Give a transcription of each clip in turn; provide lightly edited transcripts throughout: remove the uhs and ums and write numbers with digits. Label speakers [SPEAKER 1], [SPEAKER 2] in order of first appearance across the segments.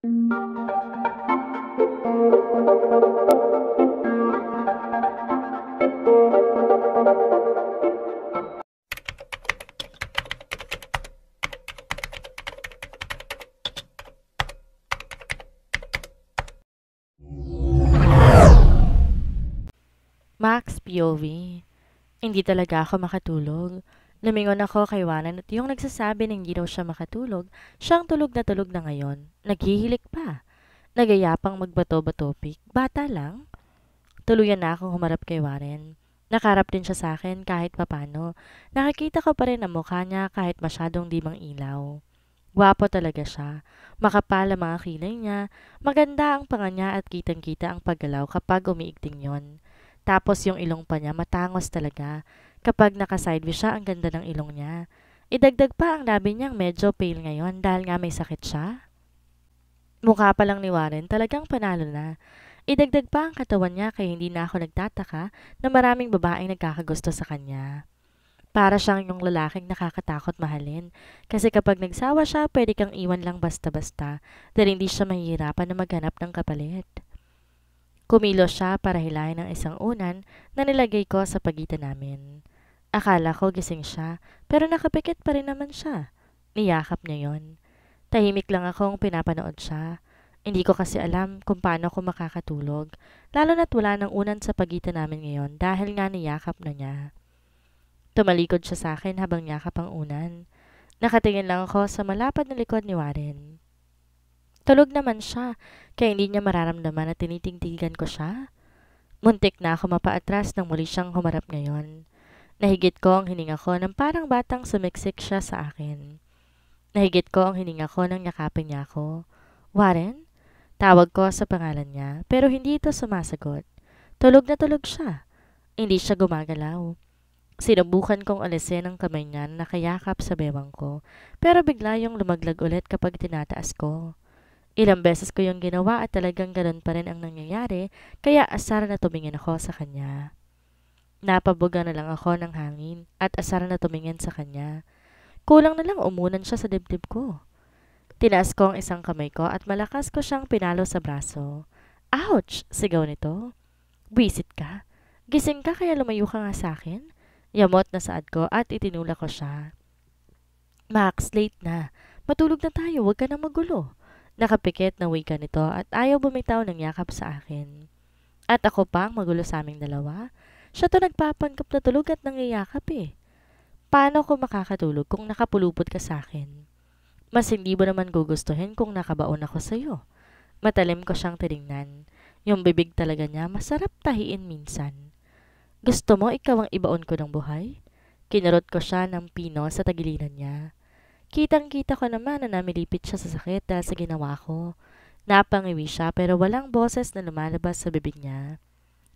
[SPEAKER 1] Max POV. Hindi talaga ako makatulog. Lumingon ako kay Wanan at yung nagsasabi na hindi daw siya makatulog, siyang tulog na ngayon. Naghihilik pa. Nagayapang magbato-batopik. Bata lang. Tuluyan na akong humarap kay Warren. Nakarap din siya sa akin kahit papano. Nakikita ko pa rin ang mukha niya kahit masyadong di mang ilaw. Gwapo talaga siya. Makapal ang mga kilay niya. Maganda ang panga niya at kitang-kita ang paggalaw kapag umiigting yon. Tapos yung ilong pa niya matangos talaga. Kapag naka-sideways siya, ang ganda ng ilong niya. Idagdag pa ang labi niyang medyo pale ngayon dahil nga may sakit siya. Mukha pa lang ni Warren talagang panalo na. Idagdag pa ang katawan niya kaya hindi na ako nagtataka na maraming babaeng nagkakagusto sa kanya. Para siyang yung lalaking nakakatakot mahalin. Kasi kapag nagsawa siya, pwede kang iwan lang basta-basta dahil hindi siya mahihirapan na maghanap ng kapalit. Kumilos siya para hilahin ang isang unan na nilagay ko sa pagitan namin. Akala ko gising siya, pero nakapikit pa rin naman siya. Niyakap niya yon. Tahimik lang akong pinapanood siya. Hindi ko kasi alam kung paano ako makakatulog, lalo na't wala nang unan sa pagitan namin ngayon dahil nga niyakap na niya. Tumalikod siya sa akin habang niyakap ang unan. Nakatingin lang ako sa malapad na likod ni Warren. Tulog naman siya, kaya hindi niya mararamdaman na tinitingtigan ko siya. Muntik na ako mapaatras nang muli siyang humarap ngayon. Nahigit ko ang hininga ko nang parang batang sumiksik siya sa akin. Nahigit ko ang hininga ko nang yakapin niya ako. Warren? Tawag ko sa pangalan niya, pero hindi ito sumasagot. Tulog na tulog siya. Hindi siya gumagalaw. Sinubukan kong alisin ang kamay niya na nakayakap sa bewang ko, pero bigla yung lumaglag ulit kapag tinataas ko. Ilang beses ko yung ginawa at talagang ganun pa rin ang nangyayari, kaya asar na tumingin ako sa kanya. Napabuga na lang ako ng hangin at asar na tumingin sa kanya. Kulang na lang umunan siya sa dibdib ko. Tinaas ko ang isang kamay ko at malakas ko siyang pinalo sa braso. Ouch! Sigaw nito. Buisit ka. Gising ka kaya lumayo ka nga sa akin? Yamot na saad ko at itinulak ko siya. Max, late na. Matulog na tayo, huwag ka na magulo. Nakapikit na wika nito at ayaw bumitaw ng yakap sa akin. At ako pa ang magulo sa aming dalawa. Siya to nagpapanggap na tulog at nangyayakap eh. Paano ko makakatulog kung nakapulupot ka sa akin? Mas hindi mo naman gugustuhin kung nakabaon ako sa'yo. Matalim ko siyang tinignan. Yung bibig talaga niya masarap tahiin minsan. Gusto mo ikaw ang ibaon ko ng buhay? Kinurot ko siya ng pino sa tagiliran niya. Kitang-kita ko naman na namilipit siya sa sakit dahil sa ginawa ko. Napangiwi siya pero walang boses na lumalabas sa bibig niya.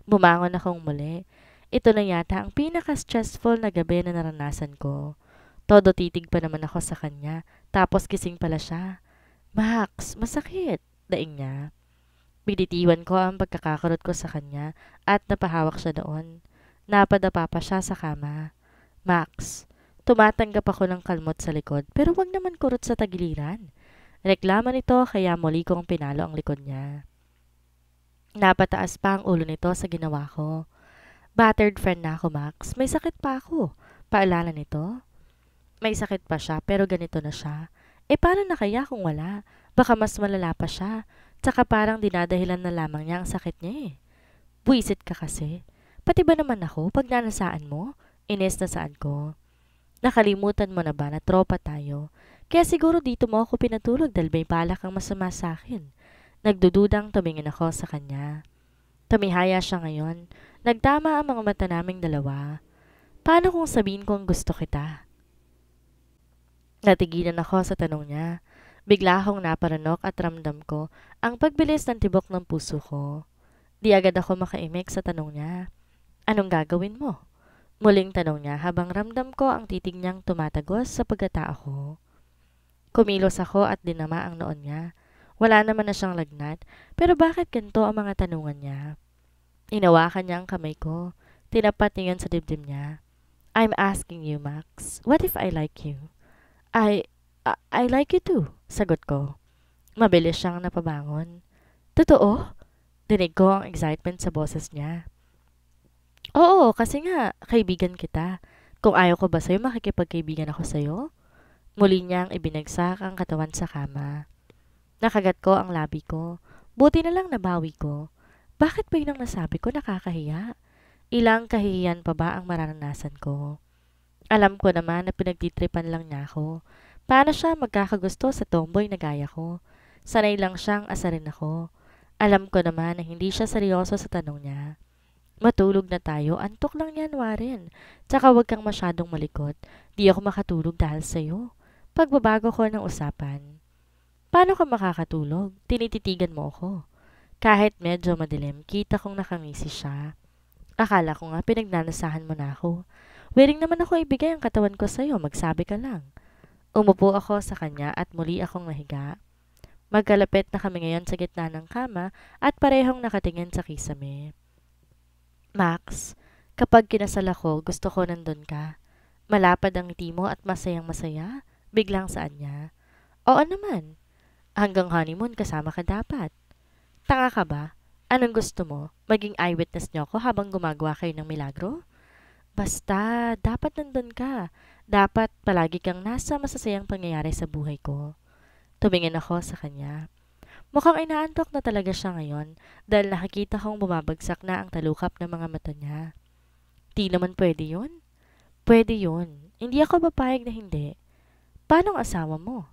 [SPEAKER 1] Bumangon akong muli. Ito na yata ang pinaka-stressful na gabi na naranasan ko. Todo titig pa naman ako sa kanya, tapos gising pala siya. Max, masakit, daing niya. Binitiwan ko ang pagkakakarot ko sa kanya at napahawak siya doon. Napadapa pa siya sa kama. Max, tumatanggap ako ng kalmot sa likod pero wag naman kurot sa tagiliran. Reklamo nito kaya muli kong pinalo ang likod niya. Napataas pa ang ulo nito sa ginawa ko. Battered friend na ako, Max. May sakit pa ako. Paalala nito. May sakit pa siya pero ganito na siya. Paano na kaya kung wala? Baka mas malala pa siya. Tsaka parang dinadahilan na lamang niya ang sakit niya eh. Buisit ka kasi. Pati ba naman ako pag nanasaan mo? Ines na saan ko. Nakalimutan mo na ba na tropa tayo? Kaya siguro dito mo ako pinatulog dahil may balak kang masama sa akin. Nagdududang tumingin ako sa kanya. Tumihaya siya ngayon. Nagtama ang mga mata naming dalawa. Paano kung sabihin kong gusto kita? Natigilan ako sa tanong niya. Bigla akong naparanok at ramdam ko ang pagbilis ng tibok ng puso ko. Di agad ako makaimik sa tanong niya. Anong gagawin mo? Muling tanong niya habang ramdam ko ang titig niyang tumatagos sa pagkatao ko. Kumilos ako at dinama ang noon niya. Wala naman na siyang lagnat, pero bakit ganito ang mga tanungan niya? Inawakan niya ang kamay ko. Tinapat niya yun sa dibdib niya. I'm asking you, Max. What if I like you? I like you too, sagot ko. Mabilis siyang napabangon. Totoo? Dinig ko ang excitement sa boses niya. Oo, kasi nga, kaibigan kita. Kung ayaw ko ba sa'yo, makikipagkaibigan ako sa'yo? Muli niyang ibinagsak ang katawan sa kama. Nakagat ko ang labi ko. Buti na lang nabawi ko. Bakit ba yun ang nasabi ko nakakahiya? Ilang kahihiyan pa ba ang mararanasan ko? Alam ko naman na pinagtitripan lang niya ako. Paano siya magkakagusto sa tomboy na gaya ko? Sanay lang siyang asarin ako. Alam ko naman na hindi siya seryoso sa tanong niya. Matulog na tayo, antok lang yan, Warren. Tsaka huwag kang masyadong malikot. Di ako makatulog dahil sa'yo. Pagbabago ko ng usapan. Paano ka makakatulog? Tinititigan mo ako. Kahit medyo madilim, kita kong nakangisi siya. Akala ko nga pinagnanasahan mo na ako. Willing naman ako ibigay ang katawan ko sa'yo, magsabi ka lang. Umupo ako sa kanya at muli akong nahiga. Magkalapit na kami ngayon sa gitna ng kama at parehong nakatingin sa kisame. Max, kapag kinasal ako, gusto ko nandun ka. Malapad ang ngiti mo at masayang masaya. Biglang saan niya. Oo naman. Hanggang honeymoon kasama ka dapat. Tanga ka ba? Anong gusto mo? Maging eyewitness niyo ako habang gumagawa kayo ng milagro? Basta, dapat nandun ka. Dapat palagi kang nasa masasayang pangyayari sa buhay ko. Tumingin ako sa kanya. Mukhang inaantok na talaga siya ngayon dahil nakikita kong bumabagsak na ang talukap ng mga mata niya. Di naman pwede yun? Pwede yun. Hindi ako papayag na hindi. Paano ang asawa mo?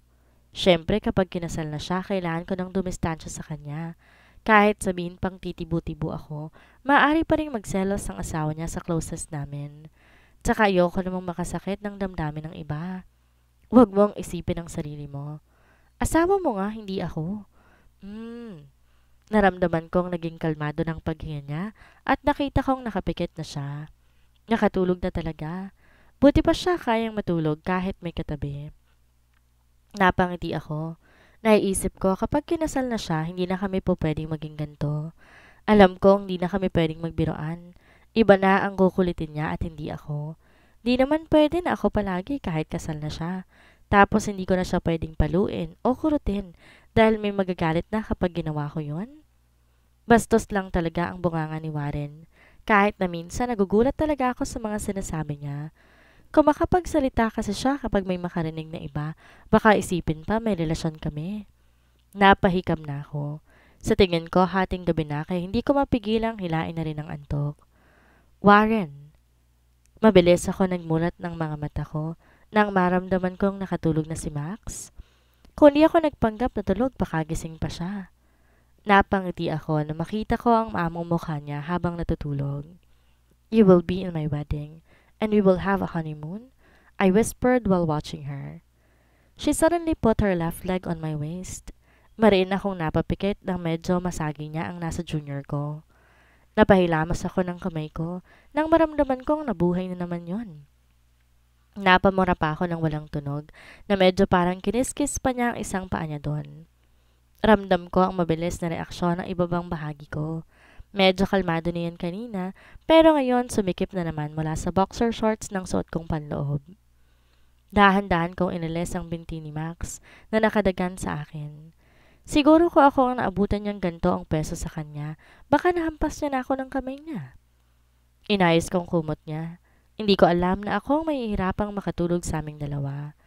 [SPEAKER 1] Siyempre kapag kinasal na siya, kailangan ko ng dumistansya sa kanya. Kahit sabihin pang titibo-tibo ako, maaari pa rin magselos ang asawa niya sa closest namin. Tsaka ayoko namang makasakit ng damdamin ng iba. Huwag mong isipin ang sarili mo. Asawa mo nga, hindi ako. Naramdaman kong naging kalmado ng paghinga niya at nakita kong nakapikit na siya. Nakatulog na talaga. Buti pa siya kayang matulog kahit may katabi. Napangiti ako. Naiisip ko kapag kinasal na siya, hindi na kami po pwedeng maging ganito. Alam kong hindi na kami pwedeng magbiroan. Iba na ang kukulitin niya at hindi ako. Di naman pwede na ako palagi kahit kasal na siya. Tapos hindi ko na siya pwedeng paluin o kurutin dahil may magagalit na kapag ginawa ko yun. Bastos lang talaga ang bunganga ni Warren. Kahit na minsan nagugulat talaga ako sa mga sinasabi niya. Kung makapagsalita kasi siya kapag may makarinig na iba, baka isipin pa may relasyon kami. Napahikam na ako. Sa tingin ko, hating gabi na kaya hindi ko mapigilang hilain na rin ang antok. Warren. Mabilis ako nagmulat ng mga mata ko nang maramdaman kong nakatulog na si Max. Kung di ako nagpanggap na tulog, baka gising pa siya. Napangiti ako na makita ko ang maamong mukha niya habang natutulog. You will be in my wedding. And we will have a honeymoon? I whispered while watching her. She suddenly put her left leg on my waist. Mariin akong napapikit nang medyo masagi niya ang nasa junior ko. Napahilamos ako ng kamay ko nang maramdaman kong nabuhay na naman yon. Napamura pa ako ng walang tunog na medyo parang kiniskis pa niya ang isang paa niya doon. Ramdam ko ang mabilis na reaksyon ng ibabang bahagi ko. Medyo kalmado na yan kanina, pero ngayon sumikip na naman mula sa boxer shorts ng suot kong panloob. Dahan-dahan kong inilis ang binti ni Max na nakadagan sa akin. Siguro ko ako ang naabutan niyang ganito ang peso sa kanya, baka nahampas niya na ako ng kamay niya. Inayos kong kumot niya. Hindi ko alam na ako ang mahihirapang makatulog sa aming dalawa.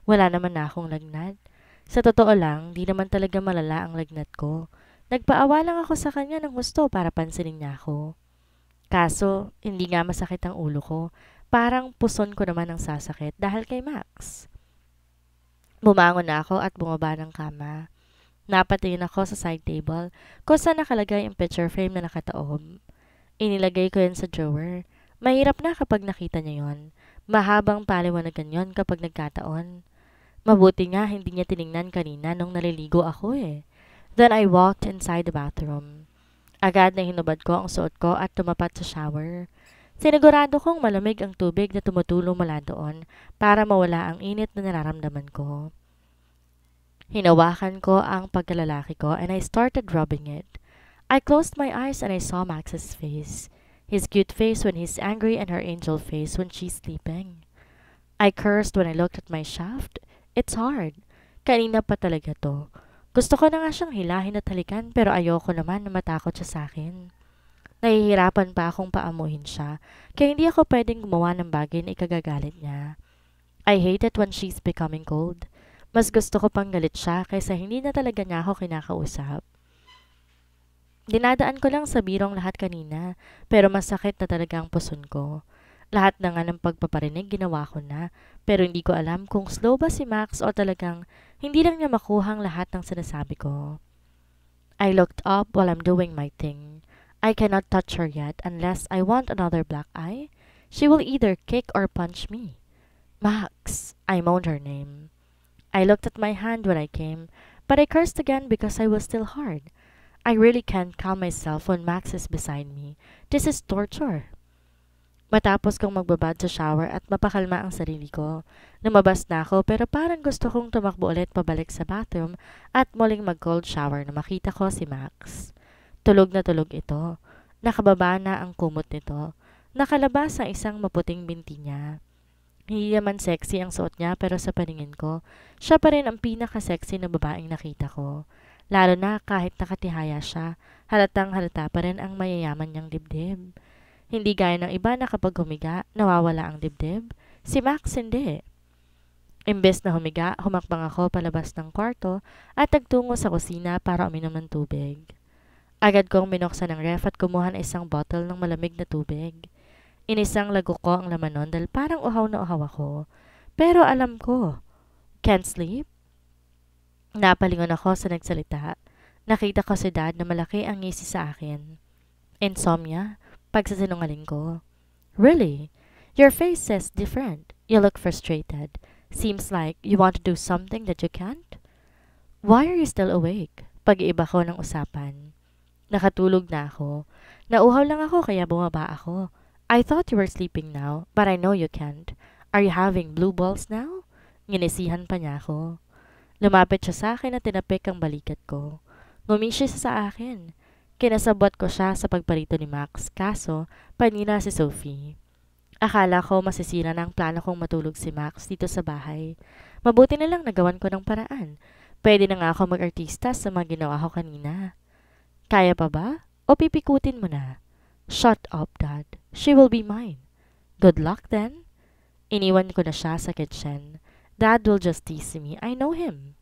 [SPEAKER 1] Wala naman na akong lagnat. Sa totoo lang, di naman talaga malala ang lagnat ko. Nagpaawa lang ako sa kanya ng gusto para pansinin niya ako. Kaso, hindi nga masakit ang ulo ko. Parang puson ko naman ang sasakit dahil kay Max. Bumangon na ako at bumaba ng kama. Napatingin ako sa side table kung saan nakalagay ang picture frame na nakataob. Inilagay ko yan sa drawer. Mahirap na kapag nakita niya yon. Mahabang paliwanagan yon kapag nagkataon. Mabuti nga hindi niya tiningnan kanina nung naliligo ako eh. Then I walked inside the bathroom. Agad na hinubad ko ang suot ko at tumapat sa shower. Sinigurado kong malamig ang tubig na tumutulong mula doon para mawala ang init na nararamdaman ko. Hinawakan ko ang pagkalalaki ko and I started rubbing it. I closed my eyes and I saw Max's face. His cute face when he's angry and her angel face when she's sleeping. I cursed when I looked at my shaft. It's hard. Kanina pa talaga to. Gusto ko na nga siyang hilahin at halikan pero ayoko naman na matakot siya sa akin. Nahihirapan pa akong paamuhin siya, kaya hindi ako pwedeng gumawa ng bagay na ikagagalit niya. I hate it when she's becoming cold. Mas gusto ko pang galit siya kaysa hindi na talaga niya ako kinakausap. Dinadaan ko lang sa birong lahat kanina, pero masakit na talaga ang puson ko. Lahat na nga ng pagpaparinig ginawa ko na, pero hindi ko alam kung slow ba si Max o talagang hindi lang niya makuhang lahat ng sinasabi ko. I looked up while I'm doing my thing. I cannot touch her yet unless I want another black eye. She will either kick or punch me. Max, I moaned her name. I looked at my hand when I came, but I cursed again because I was still hard. I really can't calm myself when Max is beside me. This is torture. Matapos kong magbabad sa shower at mapakalma ang sarili ko, lumabas na ako pero parang gusto kong tumakbo ulit pabalik sa bathroom at muling mag-cold shower na makita ko si Max. Tulog na tulog ito. Nakababa na ang kumot nito. Nakalabas ang isang maputing binti niya. Hindi naman sexy ang suot niya pero sa paningin ko, siya pa rin ang pinaka-sexy na babaeng nakita ko. Lalo na kahit nakatihaya siya, halatang halata pa rin ang mayayaman niyang dibdib. Hindi gaya ng iba na kapag humiga, nawawala ang dibdib. Si Max hindi. Imbes na humiga, humakbang ako palabas ng kwarto at nagtungo sa kusina para uminom ng tubig. Agad kong binuksan ang ref at kumuha ng isang bottle ng malamig na tubig. Inisang lago ko ang laman nun dahil parang uhaw na uhaw ako. Pero alam ko, can't sleep? Napalingon ako sa nagsalita. Nakita ko si Dad na malaki ang ngisi sa akin. Insomnia? Pagsasinungaling ko. Really? Your face says different. You look frustrated. Seems like you want to do something that you can't? Why are you still awake? Pag-iiba ko ng usapan. Nakatulog na ako. Nauhaw lang ako kaya bumaba ako. I thought you were sleeping now, but I know you can't. Are you having blue balls now? Nginisihan pa niya ako. Lumapit siya sa akin at tinapik ang balikat ko. Ngumisi siya sa akin. Kinasabot ko siya sa pagparito ni Max, kaso panina si Sophie. Akala ko masisira na ang plano kong matulog si Max dito sa bahay. Mabuti na lang nagawan ko ng paraan. Pwede na nga ako mag-artista sa mga ginawa ko kanina. Kaya pa ba? O pipikutin mo na? Shut up, Dad. She will be mine. Good luck then. Iniwan ko na siya sa kitchen. Dad will just tease me. I know him.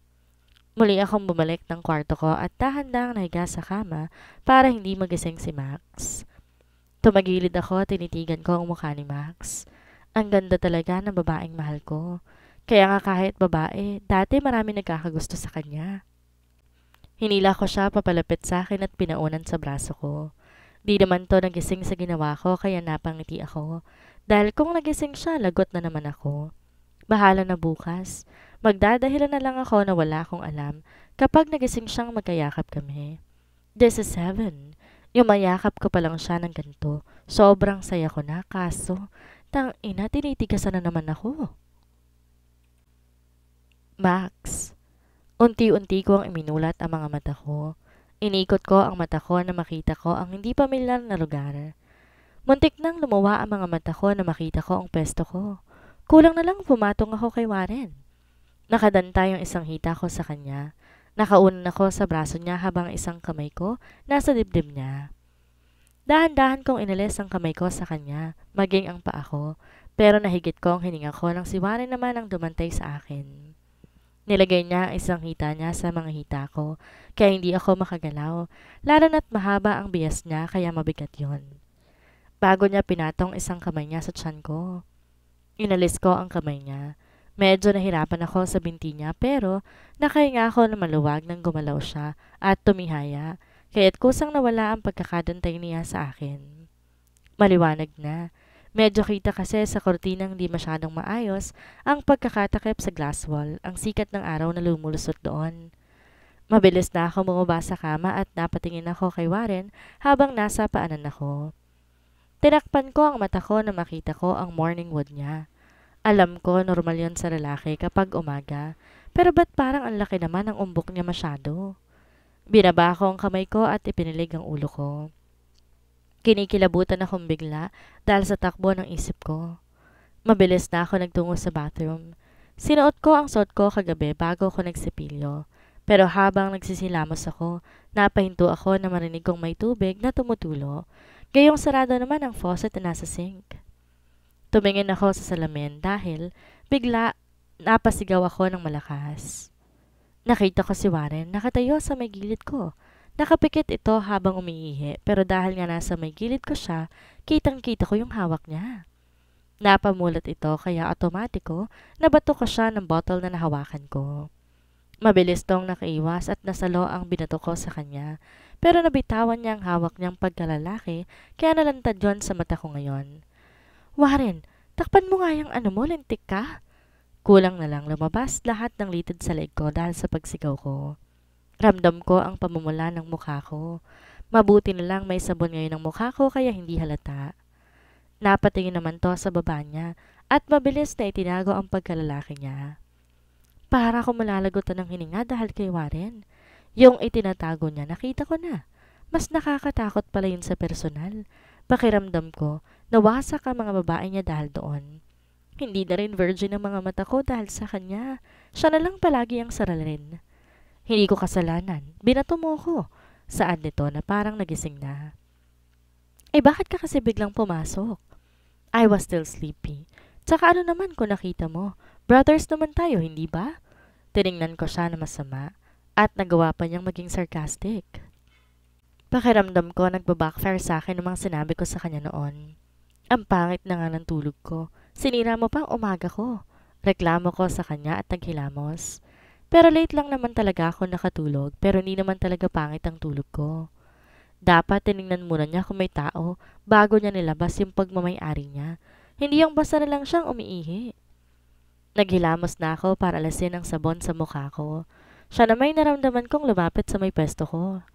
[SPEAKER 1] Muli akong bumalik ng kwarto ko at dahan-dahang nahiga sa kama para hindi magising si Max. Tumagilid ako at tinitigan ko ang mukha ni Max. Ang ganda talaga ng babaeng mahal ko. Kaya nga kahit babae, dati marami nagkakagusto sa kanya. Hinila ko siya papalapit sa akin at pinaunan sa braso ko. Di naman to nagising sa ginawa ko kaya napangiti ako. Dahil kung nagising siya, lagot na naman ako. Bahala na bukas. Magdadahilan na lang ako na wala akong alam kapag nagising siyang magkayakap kami. This is heaven. Yung mayakap ko pa lang siya ng ganito. Sobrang saya ko na kaso, tangina tinitigasan na naman ako. Max. Unti-unti kong iminulat ang mga mata ko. Inikot ko ang mata ko na makita ko ang hindi pamilyar na lugar. Muntik nang lumuwa ang mga mata ko na makita ko ang pwesto ko. Kulang na lang pumatong ako kay Warren. Nakadanta yung isang hita ko sa kanya. Nakaunan ako sa braso niya habang isang kamay ko nasa dibdib niya. Dahan-dahan kong inalis ang kamay ko sa kanya, maging ang paa ko, pero nahigit ko ang hininga ko nang si Warren naman ang dumantay sa akin. Nilagay niya ang isang hita niya sa mga hita ko, kaya hindi ako makagalaw, lalo na't mahaba ang bias niya kaya mabigat yon. Bago niya pinatong isang kamay niya sa tiyan ko. Inalis ko ang kamay niya. Medyo nahirapan ako sa binti niya pero nakahinga ako na maluwag nang gumalaw siya at tumihaya, kaya't kusang nawala ang pagkakadantay niya sa akin. Maliwanag na. Medyo kita kasi sa kortinang di masyadong maayos ang pagkakatakip sa glass wall, ang sikat ng araw na lumulusot doon. Mabilis na ako bumaba sa kama at napatingin ako kay Warren habang nasa paanan ako. Tinakpan ko ang mata ko na makita ko ang morning wood niya. Alam ko normal yon sa lalaki kapag umaga, pero ba't parang ang laki naman ang umbok niya masyado? Binaba ko ang kamay ko at ipinilig ang ulo ko. Kinikilabutan akong bigla dahil sa takbo ng isip ko. Mabilis na ako nagtungo sa bathroom. Sinuot ko ang suot ko kagabi bago ko nagsipilyo. Pero habang nagsisilamos ako, napahinto ako na marinig kong may tubig na tumutulo. Gayong sarado naman ang faucet na nasa sink. Tumingin ako sa salamin dahil bigla napasigaw ako ng malakas. Nakita ko si Warren nakatayo sa may gilid ko. Nakapikit ito habang umiihi pero dahil nga nasa may gilid ko siya, kitang-kita ko yung hawak niya. Napamulat ito kaya automatiko nabato ko siya ng bottle na nahawakan ko. Mabilis tong nakaiwas at nasalo ang binato ko sa kanya pero nabitawan niya ang hawak niyang pagkalalaki kaya nalantad yon sa mata ko ngayon. Warren, takpan mo nga yung ano mo, lintik ka. Kulang na lang lumabas lahat ng litid sa leeg ko dahil sa pagsigaw ko. Ramdam ko ang pamumula ng mukha ko. Mabuti na lang may sabon ngayon ang mukha ko kaya hindi halata. Napatingin naman to sa baba niya at mabilis na itinago ang pagkalalaki niya. Para ko malalagotan ng hininga dahil kay Warren. Yung itinatago niya nakita ko na. Mas nakakatakot pala yun sa personal. Pakiramdam ko, nawasak ang mga babae niya dahil doon. Hindi na rin virgin ang mga mata ko dahil sa kanya. Siya na lang palagi ang saralin. Hindi ko kasalanan. Binato mo ko. Saan nito na parang nagising na? Eh bakit ka kasi biglang pumasok? I was still sleepy. Tsaka ano naman kung nakita mo? Brothers naman tayo, hindi ba? Tiningnan ko siya na masama at nagawa pa niyang maging sarcastic. Pakiramdam ko nagbabackfire sa akin ng mga sinabi ko sa kanya noon. Ang pangit na nga ng tulog ko. Sinira mo pa ang umaga ko. Reklamo ko sa kanya at naghilamos. Pero late lang naman talaga ako nakatulog pero hindi naman talaga pangit ang tulog ko. Dapat tiningnan muna niya kung may tao bago niya nilabas yung pagmamay-ari niya. Hindi yung basta na lang siyang umiihi. Naghilamos na ako para alasin ang sabon sa mukha ko. Siya na may naramdaman kong lumapit sa may pwesto ko.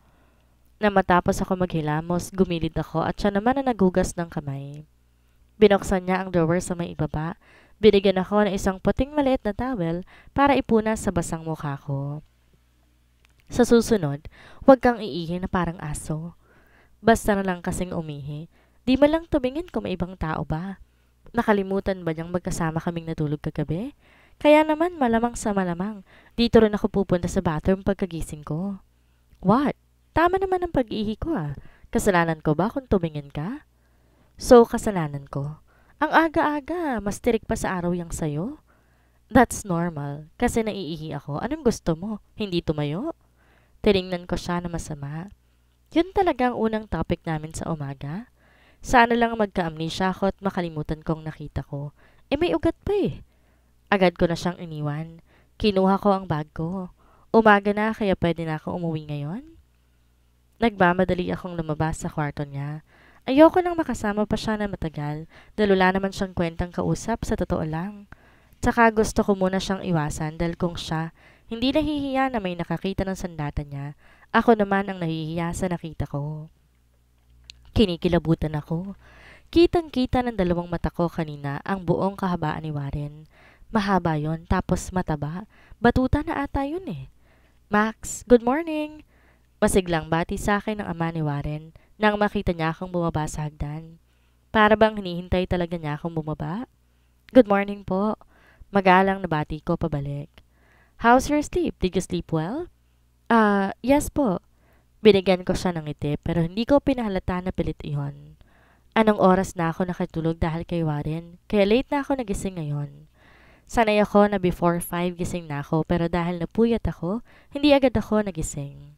[SPEAKER 1] Na matapos ako maghilamos, gumilid ako at siya naman na naghugas ng kamay. Binuksan niya ang drawer sa may ibaba. Binigyan ako ng isang puting maliit na towel para ipunas sa basang mukha ko. Sa susunod, huwag kang iihi na parang aso. Basta na lang kasing umihi. Di mo lang tumingin kung may ibang tao ba. Nakalimutan ba niyang magkasama kaming natulog kagabi? Kaya naman malamang sa malamang, dito rin ako pupunta sa bathroom pagkagising ko. What? Tama naman ang pag-ihi ko ah. Kasalanan ko ba kung tumingin ka? So, kasalanan ko. Ang aga-aga, mas tirik pa sa araw yang sayo. That's normal, kasi naiihi ako. Anong gusto mo? Hindi tumayo? Tiningnan ko siya na masama. Yun talaga ang unang topic namin sa umaga. Sana lang magka-amnesia ako at makalimutan kong nakita ko. Eh may ugat pa eh. Agad ko na siyang iniwan. Kinuha ko ang bag ko. Umaga na kaya pwede na akong umuwi ngayon? Nagmamadali akong lumabas sa kwarto niya. Ayoko nang makasama pa siya na matagal dahil wala naman siyang kwentang kausap sa totoo lang. Tsaka gusto ko muna siyang iwasan dahil kung siya hindi nahihiya na may nakakita ng sandata niya, ako naman ang nahihiya sa nakita ko. Kinikilabutan ako. Kitang-kita ng dalawang mata ko kanina ang buong kahabaan ni Warren. Mahaba yon tapos mataba. Batuta na ata yun eh. Max, good morning! Masiglang bati sa akin ng ama ni Warren nang makita niya akong bumaba sa hagdan. Para bang hinihintay talaga niya akong bumaba? Good morning po. Magalang na bati ko pabalik. How's your sleep? Did you sleep well? Yes po. Binigyan ko siya ng ngiti pero hindi ko pinahalata na pilit iyon. Anong oras na ako nakatulog dahil kay Warren, kaya late na ako nagising ngayon. Sanay ako na before 5 gising na ako pero dahil napuyat ako, hindi agad ako nagising.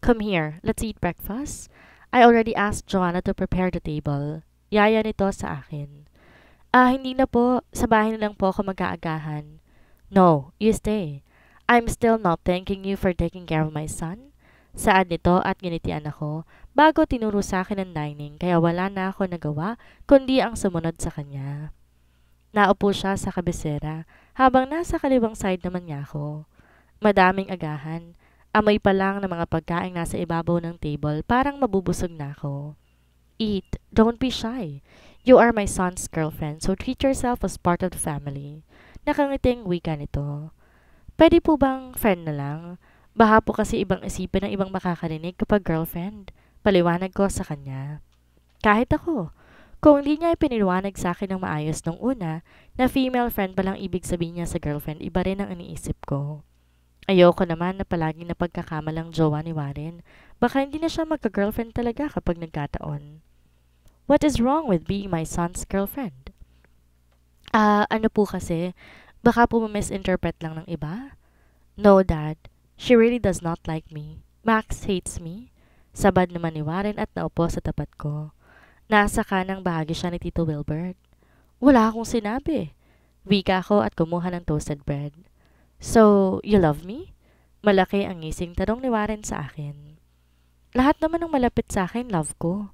[SPEAKER 1] Come here, let's eat breakfast. I already asked Joanna to prepare the table. Yaya nito sa akin. Hindi na po. Sa bahay na lang po ako mag-aagahan. No, you stay. I'm still not thanking you for taking care of my son. Saad nito at ginitian ako bago tinuro sa akin ang dining kaya wala na ako nagawa kundi ang sumunod sa kanya. Naupo siya sa kabisera habang nasa kaliwang side naman niya ako. Madaming agahan. Amoy pa lang ng mga pagkain nasa ibabaw ng table parang mabubusog na ako. Eat, don't be shy. You are my son's girlfriend so treat yourself as part of the family. Nakangiting wika nito. Pwede po bang friend na lang? Baka po kasi ibang isipin ng ibang makakarinig kapag girlfriend. Paliwanag ko sa kanya. Kahit ako. Kung hindi niya ipiniliwanag sa akin ng maayos nung una, na female friend palang ibig sabihin niya sa girlfriend, iba rin ang iniisip ko. Ayoko naman na palaging napagkakamalang jowa ni Warren. Baka hindi na siya magka-girlfriend talaga kapag nagkataon. What is wrong with being my son's girlfriend? Ano po kasi, baka po misinterpret lang ng iba. No, Dad. She really does not like me. Max hates me. Sabad naman ni Warren at naupo sa tapat ko. Nasa kanang bahagi siya ni Tito Wilbert. Wala akong sinabi. Wika ko at kumuha ng toasted bread. So, you love me? Malaki ang ngising tanong ni Warren sa akin. Lahat naman ng malapit sa akin, love ko.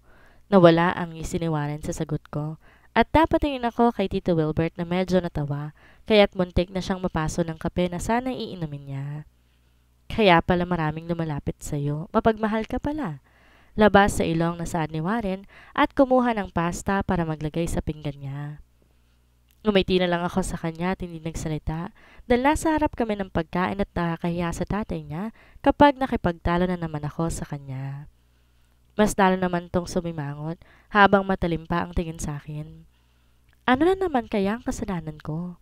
[SPEAKER 1] Nawala ang ngisi ni Warren sa sagot ko. At napatingin ako kay Tito Wilbert na medyo natawa, kaya't muntik na siyang mapaso ng kape na sana iinumin niya. Kaya pala maraming lumalapit sa'yo. Mapagmahal ka pala. Labas sa ilong na saad ni Warren at kumuha ng pasta para maglagay sa pinggan niya. Ngumiti na lang ako sa kanya at hindi nagsalita dahil nasa harap kami ng pagkain at nakakahiya sa tatay niya kapag nakipagtalo na naman ako sa kanya. Mas lalo naman tong sumimangot habang matalim pa ang tingin sa akin. Ano na naman kaya ang kasalanan ko?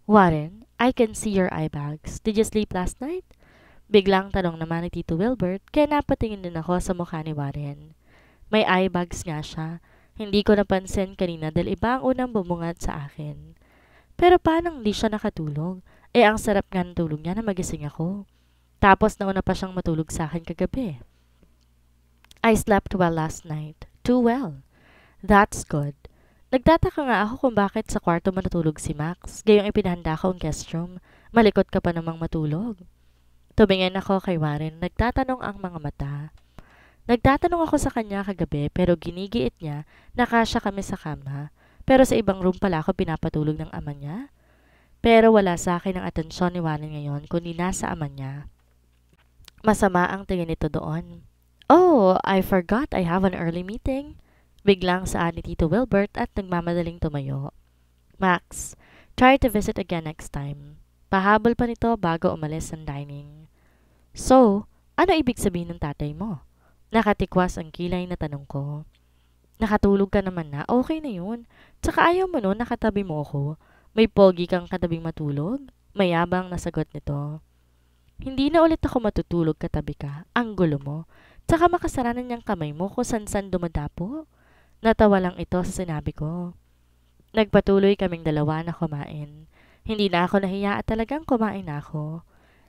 [SPEAKER 1] Warren, I can see your eye bags. Did you sleep last night? Biglang tanong naman ni Tito Wilbert kaya napatingin din ako sa mukha ni Warren. May eye bags nga siya. Hindi ko napansin kanina dahil iba ang unang bumungad sa akin. Pero paano hindi siya nakatulog? Ang sarap nga ng tulog niya na magising ako. Tapos nauna pa siyang matulog sa akin kagabi. I slept well last night. Too well. That's good. Nagtataka nga ako kung bakit sa kwarto matutulog si Max, gayong ipinahanda ko ang guest room. Malikot ka pa namang matulog. Tumingin ako kay Warren, nagtatanong ang mga mata. Nagtatanong ako sa kanya kagabi pero ginigiit niya na kasya kami sa kama. Pero sa ibang room pala ako pinapatulog ng ama niya. Pero wala sa akin ang atensyon ni Warren ngayon kundi nasa ama niya. Masama ang tingin nito doon. Oh, I forgot I have an early meeting. Biglang saan ni Tito Wilbert at nagmamadaling tumayo. Max, try to visit again next time. Pahabol pa nito bago umalis ng dining. So, ano ibig sabihin ng tatay mo? Nakatikwas ang kilay na tanong ko. Nakatulog ka naman na, okay na yun. Tsaka ayaw mo nun, nakatabi mo ako. May pogi kang katabing matulog? Mayabang na sagot nito. Hindi na ulit ako matutulog katabi ka. Ang gulo mo. Tsaka makasaranan niyang kamay mo kung san-san dumadapo. Natawa lang ito sa sinabi ko. Nagpatuloy kaming dalawa na kumain. Hindi na ako nahiya at talagang kumain na ako.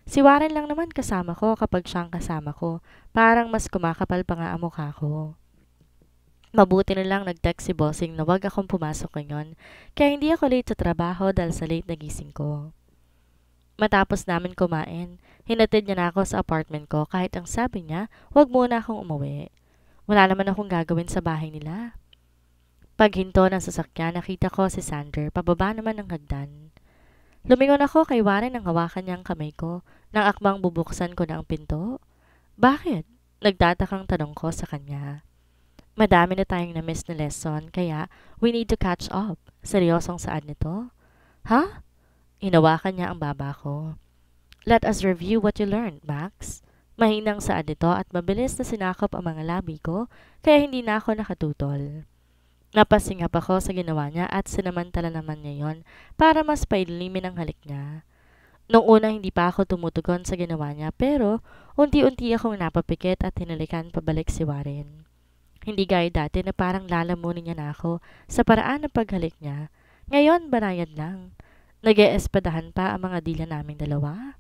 [SPEAKER 1] Si Warren lang naman kasama ko kapag siyang kasama ko. Parang mas kumakapal pa nga ang mukha ko. Mabuti na lang nag-text si Bossing na wag akong pumasok ngayon. Kaya hindi ako late sa trabaho dahil sa late na gising ko. Matapos namin kumain, hinatid niya na ako sa apartment ko kahit ang sabi niya, wag muna akong umuwi. Wala naman akong gagawin sa bahay nila. Paghinto ng sasakyan, nakita ko si Sander, pababa naman ng hagdan. Lumingon ako kay Warren nang hawakan niya ang kamay ko, nang akmang bubuksan ko na ang pinto. Bakit? Nagtatakang tanong ko sa kanya. Madami na tayong na-miss na lesson, kaya we need to catch up. Seryosong saad nito? Ha? Hinawakan niya ang baba ko. Let us review what you learned, Max. Mahinang saad nito at mabilis na sinakop ang mga labi ko, kaya hindi na ako nakatutol. Napasingap ako sa ginawa niya at sinamantala naman niya yon para mas pailimin ang halik niya. Noong una hindi pa ako tumutugon sa ginawa niya pero unti-unti akong napapikit at hinalikan pabalik si Warren. Hindi gaya dati na parang lalamunin niya na ako sa paraan ng paghalik niya. Ngayon banayad lang. Nag-eespadahan pa ang mga dila naming dalawa.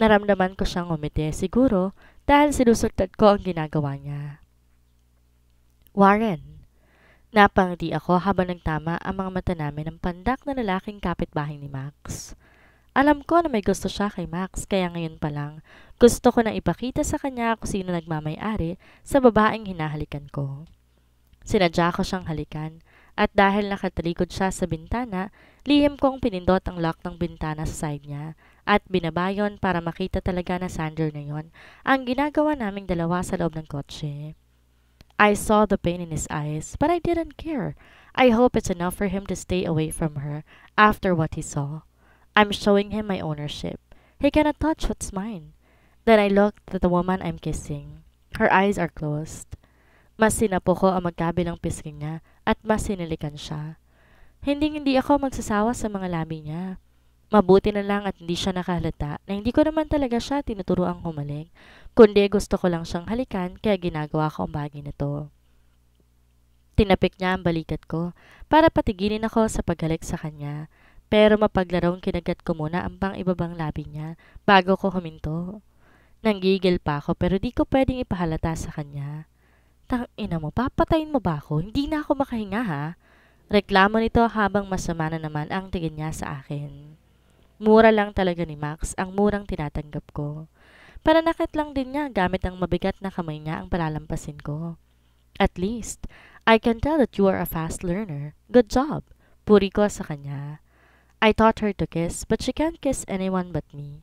[SPEAKER 1] Naramdaman ko siyang umiti siguro dahil sinusultad ko ang ginagawa niya. Warren. Napangiti ako habang nagtama ang mga mata namin ng pandak na lalaking kapitbahay ni Max. Alam ko na may gusto siya kay Max kaya ngayon pa lang gusto ko nang ipakita sa kanya kung sino nagmamay-ari sa babaeng hinahalikan ko. Sinadya ko siyang halikan at dahil nakatalikod siya sa bintana, lihim kong pinindot ang lock ng bintana sa side niya at binabayon para makita talaga na Sander na yon ang ginagawa naming dalawa sa loob ng kotse. I saw the pain in his eyes, but I didn't care. I hope it's enough for him to stay away from her after what he saw. I'm showing him my ownership. He cannot touch what's mine. Then I looked at the woman I'm kissing. Her eyes are closed. Mas sinapo ko ang magkabilang pisngi niya at mas sinilikan siya. Hindi ako magsasawa sa mga labi niya. Mabuti na lang at hindi siya nakahalata na hindi ko naman talaga siya tinuturuang humalik, kundi gusto ko lang siyang halikan kaya ginagawa ko ang bagay na to. Tinapik niya ang balikat ko para patigilin ako sa paghalik sa kanya, pero mapaglarong kinagat ko muna ang pang-ibabang labi niya bago ko huminto. Nanggigil pa ako pero di ko pwedeng ipahalata sa kanya. Ina mo, papatayin mo ba ako? Hindi na ako makahinga ha? Reklamo nito habang masama na naman ang tingin niya sa akin. Mura lang talaga ni Max ang murang tinatanggap ko. Pananakit lang din niya gamit ang mabigat na kamay niya ang palalampasin ko. At least, I can tell that you are a fast learner. Good job. Puri ko sa kanya. I taught her to kiss but she can't kiss anyone but me.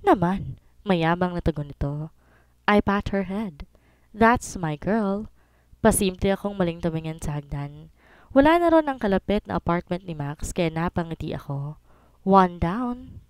[SPEAKER 1] Naman, mayabang na tugon nito. I pat her head. That's my girl. Pasimple akong maling tumingin sa hagdan. Wala na ron ang kalapit na apartment ni Max kaya napangiti ako. One down.